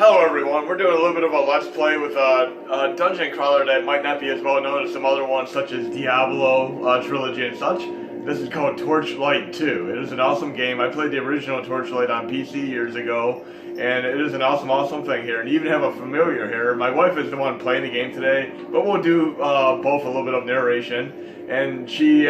Hello everyone, we're doing a little bit of a let's play with a dungeon crawler that might not be as well known as some other ones such as Diablo trilogy and such. This is called Torchlight 2. It is an awesome game. I played the original Torchlight on PC years ago, and it is an awesome thing here. And you even have a familiar here. My wife is the one playing the game today, but we'll do both a little bit of narration. And she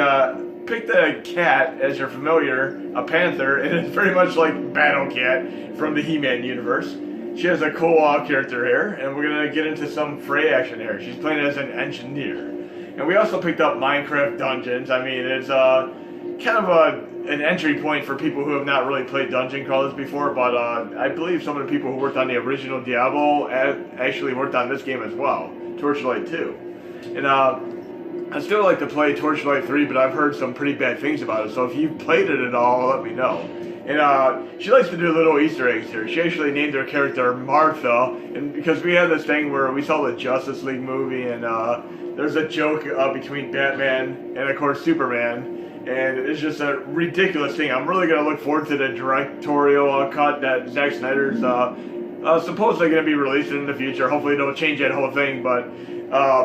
picked a cat as your familiar, a panther, and it's very much like Battle Cat from the He-Man universe. She has a cool character here, and we're going to get into some fray action here. She's playing as an engineer. And we also picked up Minecraft Dungeons. I mean, it's kind of an entry point for people who have not really played dungeon crawlers before, but I believe some of the people who worked on the original Diablo actually worked on this game as well, Torchlight 2. And I still like to play Torchlight 3, but I've heard some pretty bad things about it, so if you've played it at all, let me know. And she likes to do little Easter eggs here. She actually named her character Martha, and because we had this thing where we saw the Justice League movie, and there's a joke between Batman and, of course, Superman, and it's just a ridiculous thing. I'm really going to look forward to the directorial cut that Zack Snyder's supposedly going to be releasing in the future. Hopefully don't change that whole thing, but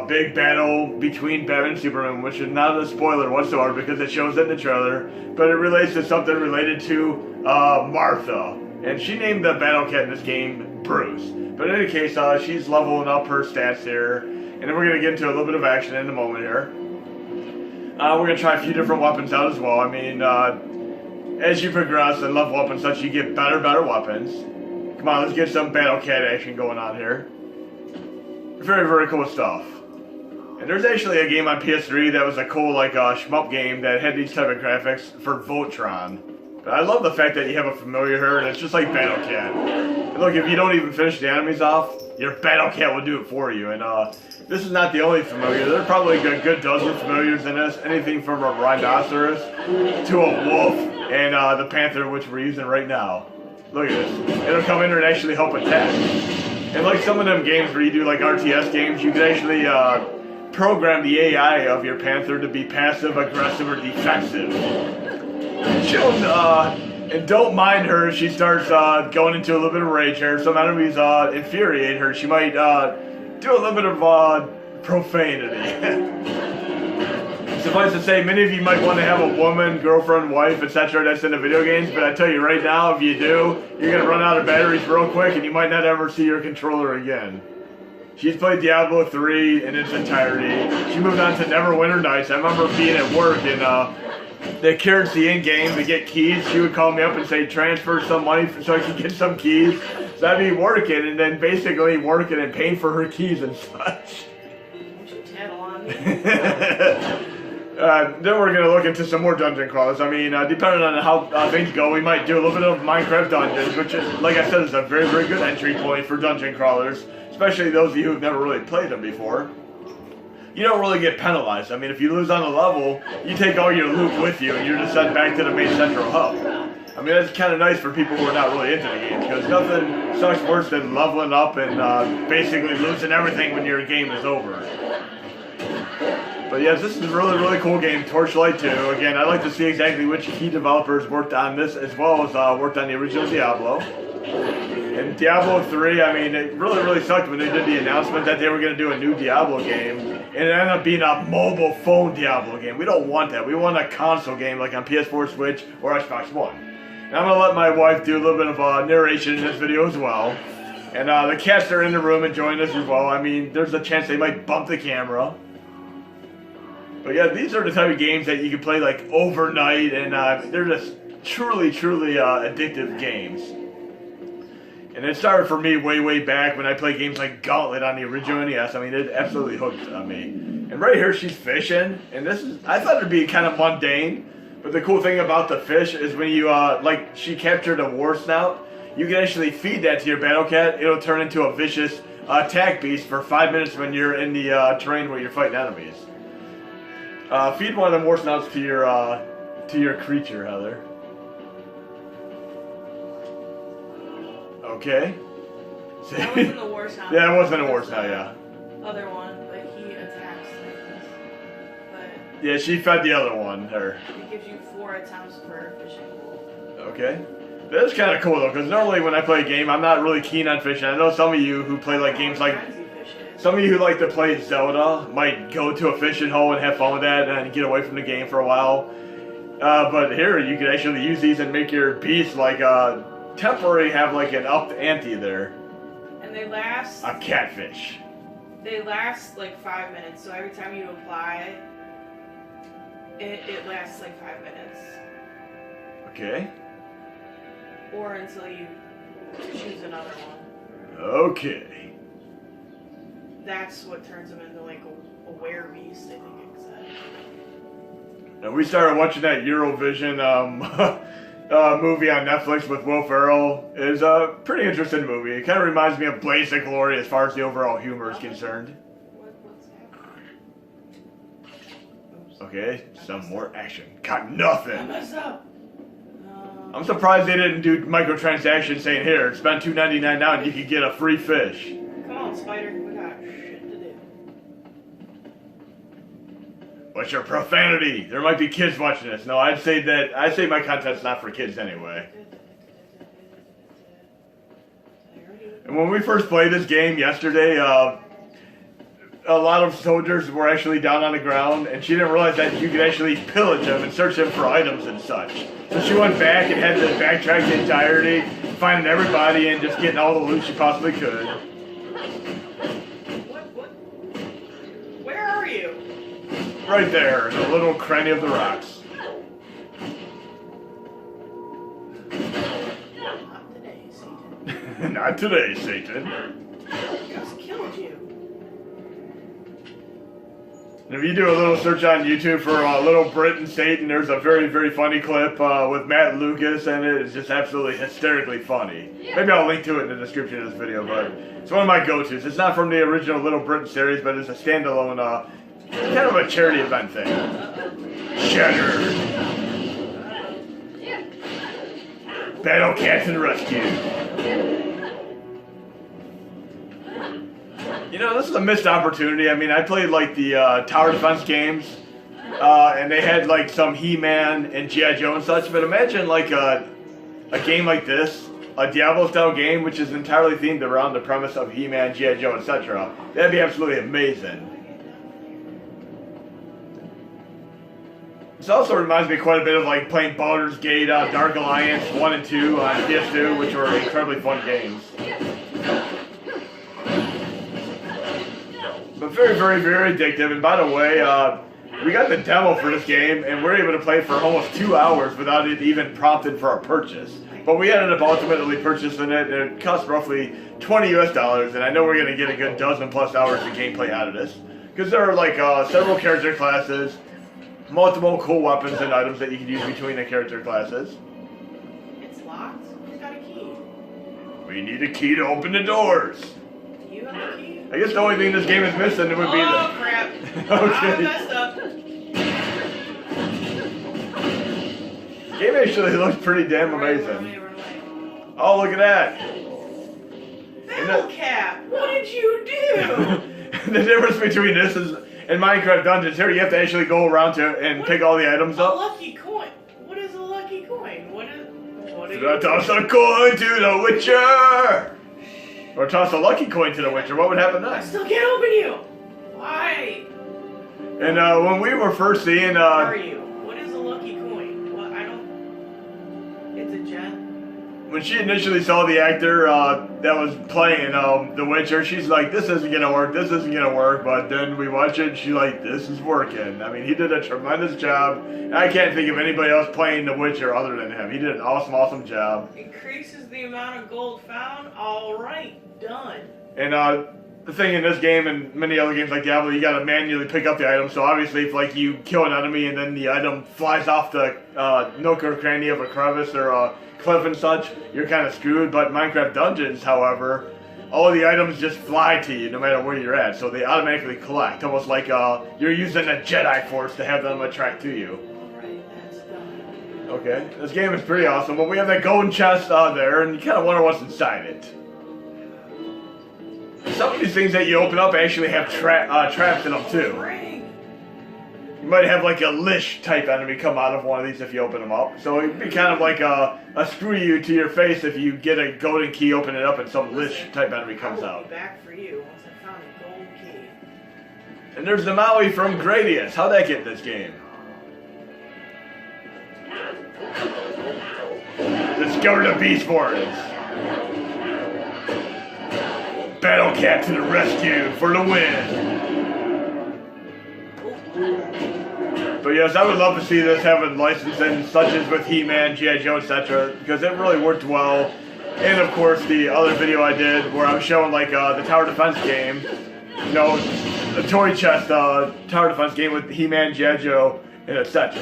big battle between Batman and Superman, which is not a spoiler whatsoever because it shows it in the trailer, but it relates to something related to Martha. And she named the battle cat in this game Bruce. But in any case, she's leveling up her stats here, and then we're going to get into a little bit of action in a moment here. We're going to try a few different weapons out as well. I mean, as you progress and level up and such, you get better weapons. Come on, let's get some battle cat action going on here. Very cool stuff. And there's actually a game on PS3 that was a cool, like, shmup game that had these type of graphics for Voltron. But I love the fact that you have a familiar here, and it's just like Battle Cat. And look, if you don't even finish the enemies off, your Battle Cat will do it for you. And this is not the only familiar. There are probably a good dozen familiars in this. Anything from a rhinoceros to a wolf and the panther, which we're using right now. Look at this. It'll come in and actually help attack. And like some of them games where you do like RTS games, you can actually program the AI of your panther to be passive, aggressive, or defensive. And don't mind her if she starts going into a little bit of rage here. Some enemies infuriate her. She might do a little bit of profanity. Suffice to say, many of you might want to have a woman, girlfriend, wife, etc. that's in the video games, but I tell you right now, if you do, you're going to run out of batteries real quick and you might not ever see your controller again. She's played Diablo 3 in its entirety. She moved on to Neverwinter Nights. I remember being at work and the currency in-game to get keys. She would call me up and say, transfer some money so I could get some keys. So I'd be working and then basically working and paying for her keys and such. Don't you tattle on me. Then we're going to look into some more dungeon crawlers. I mean, depending on how things go, we might do a little bit of Minecraft Dungeons, which is, like I said, is a very good entry point for dungeon crawlers, especially those of you who've never really played them before. You don't really get penalized. I mean, if you lose on a level, you take all your loot with you, and you're just sent back to the main central hub. I mean, that's kind of nice for people who are not really into the game, because nothing sucks worse than leveling up and basically losing everything when your game is over. But yes, this is a really cool game, Torchlight 2. Again, I'd like to see exactly which key developers worked on this, as well as worked on the original Diablo. And Diablo 3, I mean, it really sucked when they did the announcement that they were going to do a new Diablo game, and it ended up being a mobile phone Diablo game. We don't want that. We want a console game like on PS4, Switch, or Xbox One. And I'm going to let my wife do a little bit of narration in this video as well. And the cats are in the room enjoying this as well. I mean, there's a chance they might bump the camera. But yeah, these are the type of games that you can play like overnight, and they're just truly addictive games. And it started for me way back when I played games like Gauntlet on the original NES. I mean, it absolutely hooked on me. And right here, she's fishing, and this is, I thought it'd be kind of mundane, but the cool thing about the fish is when you, like, she captured a war snout, you can actually feed that to your battle cat. It'll turn into a vicious attack beast for 5 minutes when you're in the terrain where you're fighting enemies. Feed one of them war snouts to your creature, Heather. Okay. That wasn't the war snout. Yeah, it wasn't a war snout, yeah. Other one, but he attacks like this. But yeah, she fed the other one, her. it gives you 4 attempts per fishing pole. Okay. That's kind of cool though, because normally when I play a game, I'm not really keen on fishing. I know some of you who play like games like, some of you who like to play Zelda might go to a fishing hole and have fun with that and get away from the game for a while. But here you can actually use these and make your beast like temporary have like an upped ante there. And they last... A catfish. They last like 5 minutes, so every time you apply, it lasts like 5 minutes. Okay. Or until you choose another one. Okay. That's what turns them into like a WARBEAST, I think it said. And we started watching that Eurovision movie on Netflix with Will Ferrell. It's a pretty interesting movie. It kind of reminds me of Blaze of Glory as far as the overall humor is concerned. What's that? Okay, some more action. Got nothing. I messed up. I'm surprised they didn't do microtransactions saying, here, spend $2.99 now and you can get a free fish. Come on, Spider. We got shit to do. What's your profanity? There might be kids watching this. No, I'd say my content's not for kids anyway. And when we first played this game yesterday, a lot of soldiers were actually down on the ground, and she didn't realize that you could actually pillage them and search them for items and such. So she went back and had to backtrack the entirety, finding everybody and just getting all the loot she possibly could. What? Where are you? Right there, in a little cranny of the rocks. Not today, Satan. Not today, Satan. Just killed you. And if you do a little search on YouTube for Little Brit and Satan, there's a very, very funny clip with Matt Lucas, and it is just absolutely hysterically funny. Maybe I'll link to it in the description of this video, but it's one of my go-tos. It's not from the original Little Britain series, but it's a standalone, kind of a charity event thing. Shattered. Battle Cats and Rescue. You know, this is a missed opportunity. I mean, I played like the tower defense games, and they had like some He-Man and G.I. Joe and such, but imagine like a game like this, a Diablo-style game, which is entirely themed around the premise of He-Man, G.I. Joe, etc. That'd be absolutely amazing. This also reminds me quite a bit of like playing Baldur's Gate, Dark Alliance 1 and 2 on PS2, which were incredibly fun games. But very, very, very addictive. And by the way, we got the demo for this game, and we're able to play for almost 2 hours without it even prompted for a purchase. But we ended up ultimately purchasing it, and it cost roughly $20 US, and I know we're going to get a good dozen plus hours of gameplay out of this. Because there are like several character classes, multiple cool weapons and items that you can use between the character classes. It's locked? Who's got a key? We need a key to open the doors. Do you have a key? I guess the only thing this game is missing would be the... Oh, crap. Okay. I messed up. The game actually looks pretty damn amazing. Run away. Oh, look at that. Battle Cap, what did you do? The difference between this is, in Minecraft Dungeons, here you have to actually go around to and pick all the items up. A lucky coin. What is a lucky coin? What is Toss a coin to the Witcher! Or toss a lucky coin to the Witcher, what would happen I next? still can't open you. Why? And when we were first seeing... Where are you? What is a lucky coin? What? I don't... It's a gem? When she initially saw the actor that was playing The Witcher, she's like, this isn't gonna work, this isn't gonna work, but then we watch it and she's like, this is working. I mean, he did a tremendous job. I can't think of anybody else playing The Witcher other than him. He did an awesome, awesome job. Increases the amount of gold found? Alright, done. And the thing in this game and many other games like Diablo, you gotta manually pick up the item, so obviously if like you kill an enemy and then the item flies off the nook or cranny of a crevice or a cliff and such, you're kind of screwed. But Minecraft Dungeons, however, all of the items just fly to you no matter where you're at, so they automatically collect, almost like you're using a Jedi Force to have them attract to you. Alright, that's done. Okay, this game is pretty awesome, but we have that golden chest there, and you kind of wonder what's inside it. Some of these things that you open up actually have traps in them too. You might have like a Lish type enemy come out of one of these if you open them up. So it'd be kind of like a screw you to your face if you get a golden key, open it up, and some Lish type enemy comes out. I'll be back for you once I found a gold key. And there's the Maui from Gradius. How'd that get in this game? Discover the Beast Forest. Battle Cat to the rescue for the win. But yes, I would love to see this having licensing such as with He-Man, G.I. Joe, etc. because it really worked well. And of course the other video I did where I was showing like the tower defense game, you know, the toy chest tower defense game with He-Man, G.I. Joe, and etc.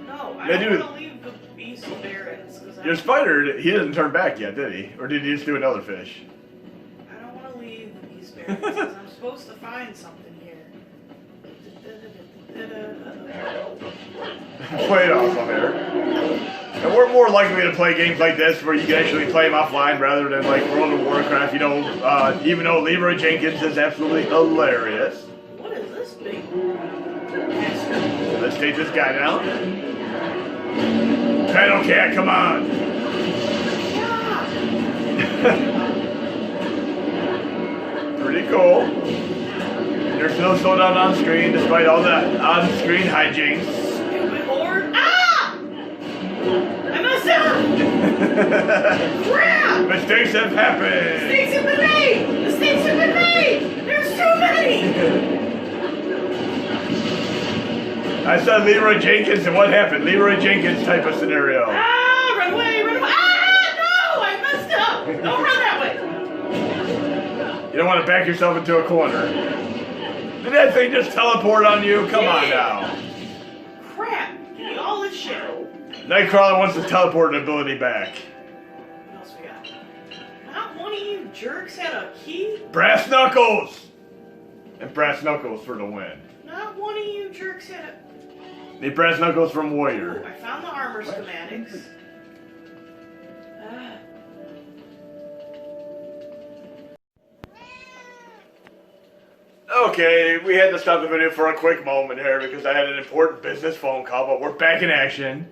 No, I don't want to leave the Beast Barrens. Your spider, he didn't turn back yet, did he? Or did he just do another fish? I don't want to leave the Beast Barrens because I'm supposed to find something here. Play it awesome here. And we're more likely to play games like this where you can actually play them offline rather than like World of Warcraft, you know, even though Leroy Jenkins is absolutely hilarious. What is this big? Let's take this guy down. Battle Cat, come on! Pretty cool. There's no slowdown on screen despite all that on-screen hijinks. Stupid horde! Ah! I messed up! Crap! Mistakes have happened! Mistakes have been made! Mistakes have been made! There's too many! I said Leroy Jenkins, and what happened? Leroy Jenkins type of scenario. Ah! Run away! Run away! Ah! No! I messed up! Don't run that way! You don't want to back yourself into a corner. Did that thing just teleport on you? Come on now. Crap! Give me all this shit. Nightcrawler wants his teleport ability back. What else we got? Not one of you jerks had a key? Brass Knuckles! And Brass Knuckles for the win. Not one of you jerks had a... The Brass Knuckles from Warrior. I found the armor schematics. Okay, we had to stop the video for a quick moment here because I had an important business phone call, but we're back in action.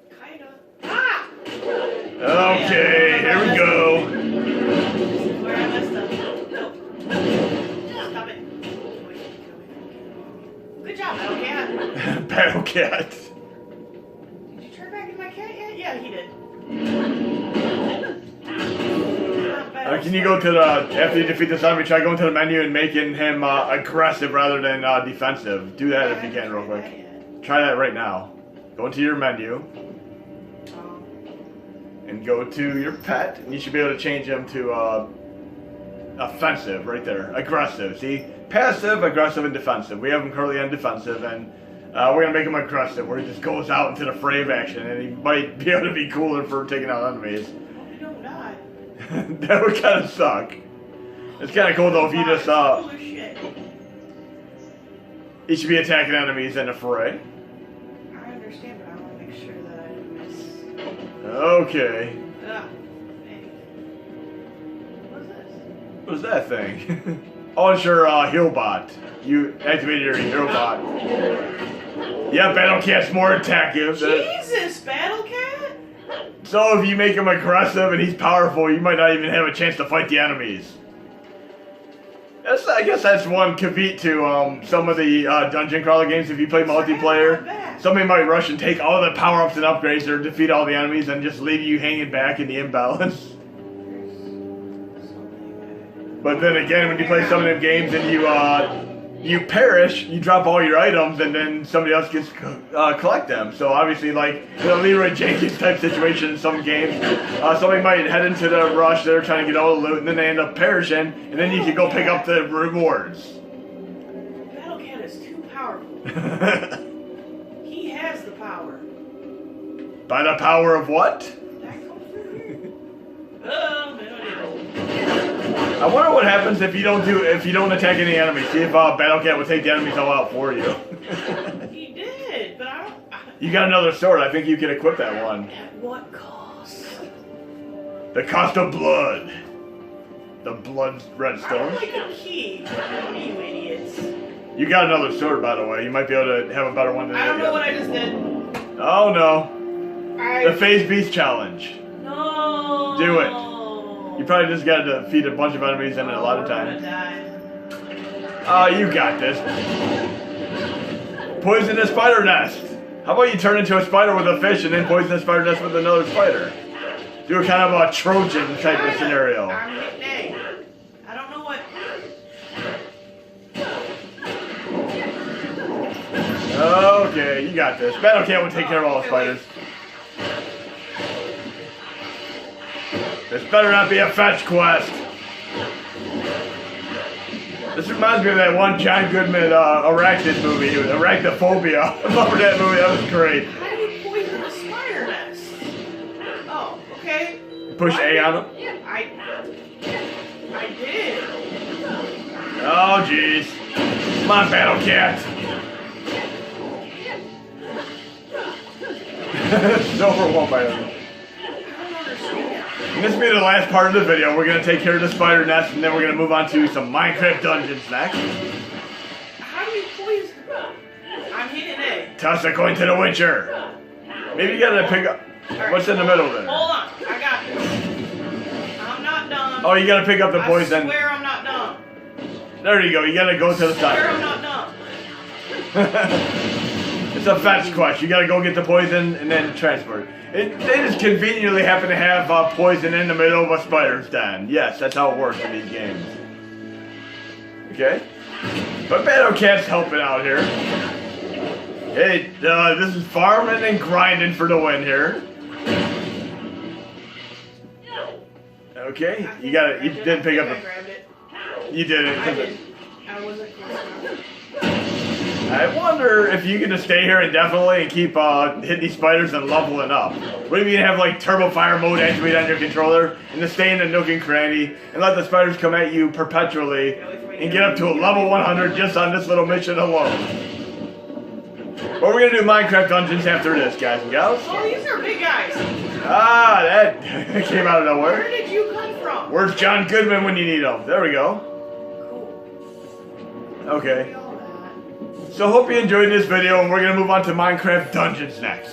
Kinda. Ah! Okay, here we go. This is where I messed up. Nope. Stop it. Good job, Battle Cat. Battle Cat. Did you turn back into my cat yet? Yeah, he did. Can you go to the, after you defeat this enemy, try going to the menu and making him aggressive rather than defensive. Do that if you can real quick. Try that right now. Go into your menu. And go to your pet, and you should be able to change him to offensive right there. Aggressive, see? Passive, aggressive, and defensive. We have him currently on defensive, and we're going to make him aggressive, where he just goes out into the fray of action, and he might be able to be cooler for taking out enemies. You don't die. That would kind of suck. It's kind of cool though if you just he should be attacking enemies in a fray. I understand, but I want to make sure that I didn't miss. Okay. Hey. What's this? What's that thing? Oh, it's your heal bot. You activated your hero bot. Yeah, Battle Cat's more attackive. Jesus, Battle Cat? So if you make him aggressive and he's powerful, you might not even have a chance to fight the enemies. I guess that's one caveat to some of the dungeon crawler games. If you play multiplayer, somebody might rush and take all the power-ups and upgrades or defeat all the enemies and just leave you hanging back in the imbalance. But then again, when you play some of them games and you perish, you drop all your items, and then somebody else gets collect them. So obviously, like in a Leroy Jenkins type situation in some games, somebody might head into the rush, they're trying to get all the loot, and then they end up perishing, and then you can go pick up the rewards. Battle Cat is too powerful. He has the power. By the power of what? I wonder what happens if you don't attack any enemies. See if Battle Cat will take the enemies all out for you. He did, but I don't. You got another sword. I think you can equip that one. At what cost? The cost of blood. The blood redstone. I would like a key. You idiots. You got another sword, by the way. You might be able to have a better one than I don't know the what other. I just did. Oh no. The I... Phase Beast Challenge. No. Do it. You probably just gotta defeat a bunch of enemies in a lot of time. Oh, you got this. Poison a spider nest. How about you turn into a spider with a fish and then poison a spider nest with another spider? Do a kind of a Trojan type of scenario. I'm hitting A. I don't know what. Okay, you got this. Battle Cat will take care of all the spiders. This better not be a fetch quest. This reminds me of that one John Goodman arachnid movie, Arachnophobia. I remember that movie, that was great. How do you poison a spider nest? Oh, okay. Push A on him. I did. Oh, jeez. Come on, Battle Cat. It's overwhelmed by them. And this will be the last part of the video. We're going to take care of the spider nest, and then we're going to move on to some Minecraft dungeons next. How do you poison? I'm hitting A. Toss a coin to the Witcher. Maybe you got to pick up... What's in the middle there? Hold on. I got this. I'm not done. Oh, you got to pick up the poison. I swear I'm not done. There you go. You got to go to the I swear side. I'm not done. It's a fetch quest. You gotta go get the poison and then transport. They just conveniently happen to have poison in the middle of a spider's den. Yes, that's how it works in these games. Okay? But Battle Cat's helping out here. Hey, this is farming and grinding for the win here. Okay, you got it. You didn't pick up the. You didn't. I did. I wasn't close enough. I wonder if you can just stay here indefinitely and keep hitting these spiders and leveling up. What if you can have like turbo fire mode activated on your controller and just stay in the nook and cranny and let the spiders come at you perpetually and get up to a level 100 just on this little mission alone. But we're gonna do Minecraft dungeons after this, guys and gals. Oh, these are big guys. Ah, that came out of Where nowhere. did you come from? Where's John Goodman when you need him? There we go. Cool. Okay. So hope you enjoyed this video, and we're going to move on to Minecraft Dungeons next.